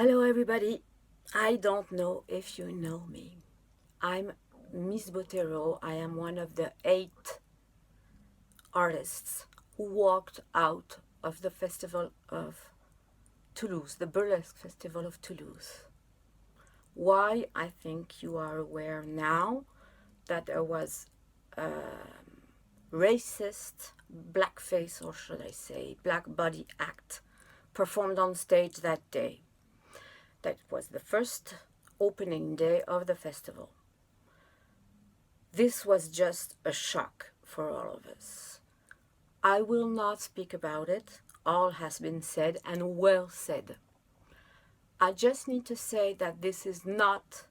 Hello everybody. I don't know if you know me. I'm Miss Botero. I am one of the 8 artists who walked out of the festival of Toulouse, the burlesque festival of Toulouse. Why? I think you are aware now that there was a racist blackface, or should I say black body act, performed on stage that day. That was the first opening day of the festival. This was just a shock for all of us. I will not speak about it. All has been said and well said. I just need to say that this is not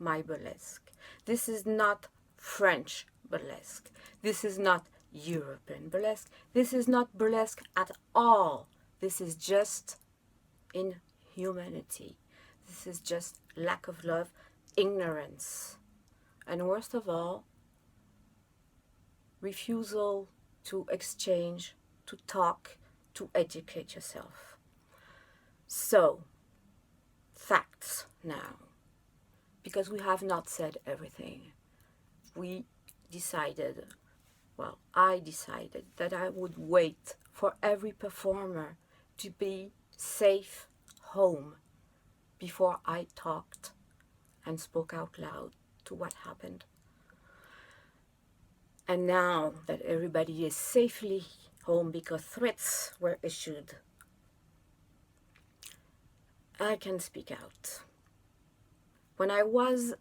my burlesque. This is not French burlesque. This is not European burlesque. This is not burlesque at all. This is just inhumanity. This is just lack of love, ignorance, and worst of all, refusal to exchange, to talk, to educate yourself. So, facts now, because we have not said everything. We decided, well, I decided that I would wait for every performer to be safe home before I talked and spoke out loud to what happened. And now that everybody is safely home because threats were issued, I can speak out. When I was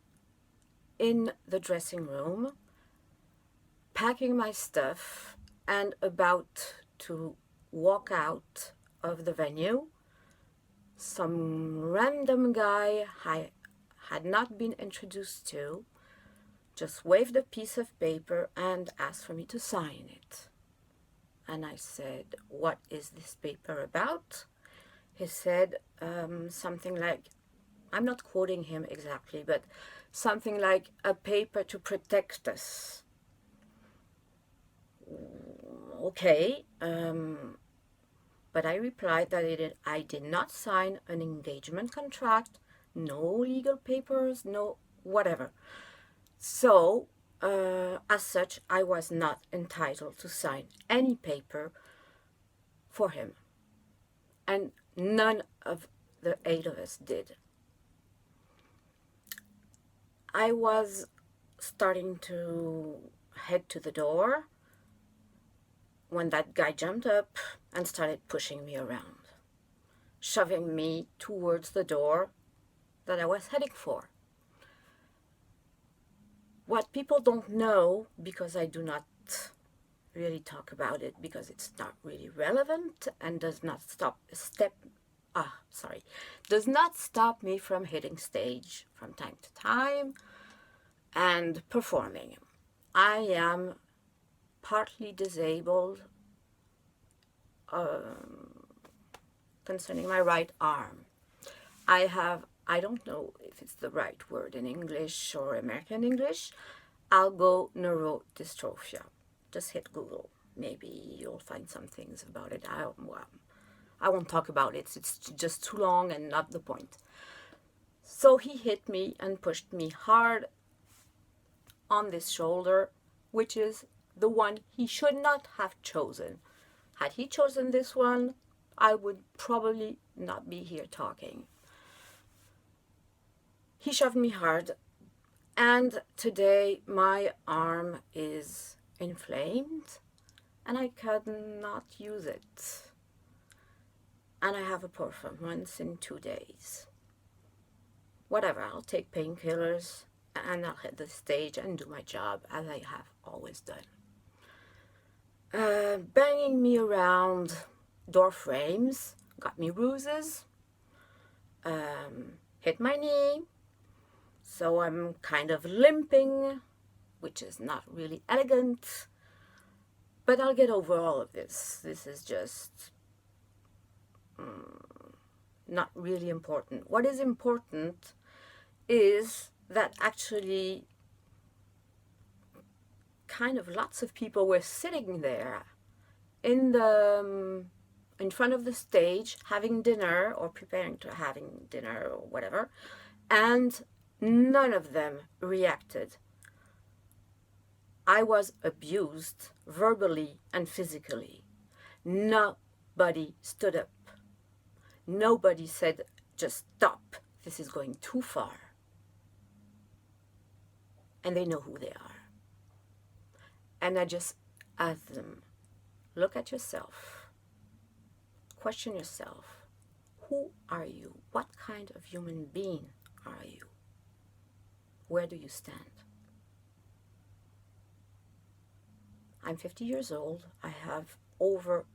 in the dressing room, packing my stuff and about to walk out of the venue, some random guy I had not been introduced to just waved a piece of paper and asked for me to sign it. And I said, "What is this paper about?" He said something like, I'm not quoting him exactly, but something like a paper to protect us. Okay, but I replied that I did not sign an engagement contract, no legal papers, no whatever. So, as such, I was not entitled to sign any paper for him. And none of the 8 of us did. I was starting to head to the door when that guy jumped up and started pushing me around, shoving me towards the door that I was heading for. What people don't know, because I do not really talk about it because it's not really relevant and does not stop me from hitting stage from time to time and performing. I am partly disabled concerning my right arm. I don't know if it's the right word in English or American English, algoneurodystrophia. Just hit Google. Maybe you'll find some things about it. I won't talk about it. It's just too long and not the point. So he hit me and pushed me hard on this shoulder, which is the one he should not have chosen. Had he chosen this one, I would probably not be here talking. He shoved me hard, and today my arm is inflamed and I cannot use it. And I have a performance in 2 days. Whatever, I'll take painkillers and I'll hit the stage and do my job as I have always done. Banging me around door frames, got me bruises, hit my knee, so I'm kind of limping, which is not really elegant, but I'll get over all of this. This is just not really important. What is important is that actually kind of lots of people were sitting there in the in front of the stage having dinner or preparing to having dinner or whatever, and none of them reacted. I was abused verbally and physically. Nobody stood up. Nobody said, just stop, this is going too far. And they know who they are. And I just asked them, look at yourself. Question yourself. Who are you? What kind of human being are you? Where do you stand? I'm 50 years old. I have over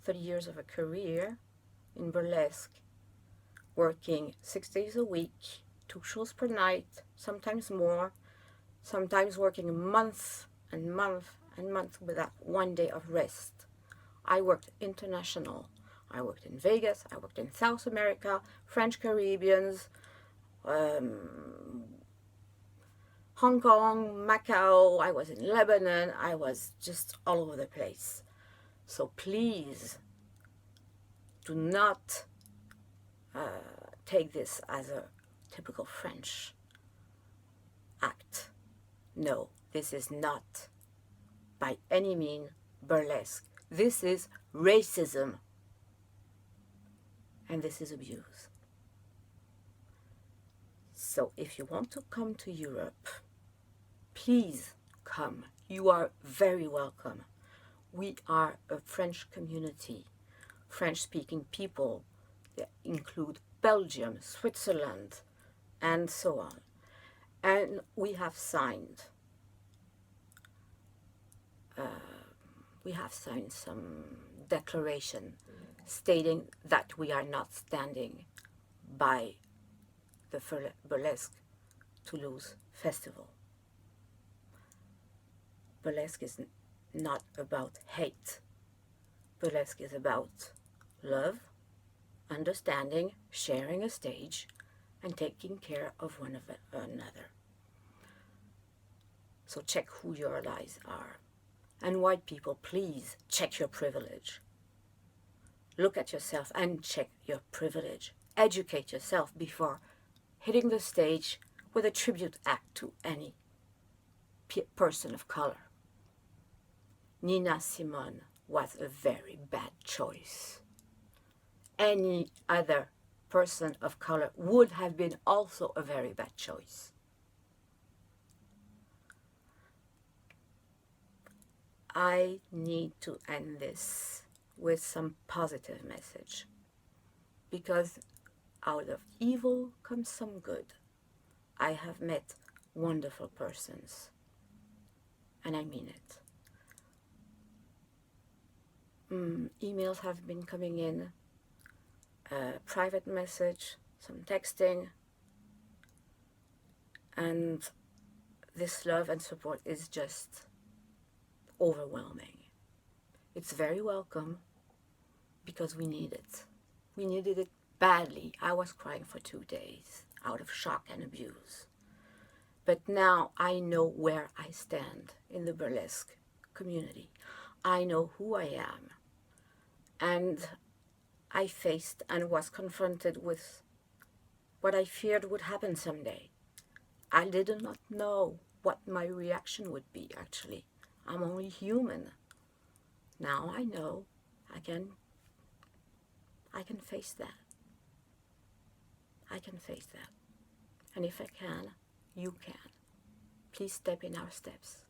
30 years of a career in burlesque, working 6 days a week, 2 shows per night, sometimes more, sometimes working months and months and months without 1 day of rest. I worked international. I worked in Vegas, I worked in South America, French Caribbeans, Hong Kong, Macau, I was in Lebanon, I was just all over the place. So please do not take this as a typical French act. No, this is not by any means burlesque. This is racism. And this is abuse. So if you want to come to Europe, please come. You are very welcome. We are a French community, French-speaking people that include Belgium, Switzerland, and so on. And we have signed some declaration stating that we are not standing by the burlesque Toulouse festival. Burlesque is not about hate. Burlesque is about love, understanding, sharing a stage, and taking care of one another. So check who your allies are. And white people, please check your privilege. Look at yourself and check your privilege. Educate yourself before hitting the stage with a tribute act to any person of color. Nina Simone was a very bad choice. Any other person of color would have been also a very bad choice. I need to end this with some positive message, because out of evil comes some good. I have met wonderful persons, and I mean it. Emails have been coming in, private message, some texting, and this love and support is just overwhelming. It's very welcome, because we need it. We needed it badly. I was crying for 2 days out of shock and abuse. But now I know where I stand in the burlesque community. I know who I am. And I faced and was confronted with what I feared would happen someday. I did not know what my reaction would be, actually. I'm only human. Now I know I can face that. I can face that. And if I can, you can. Please step in our steps.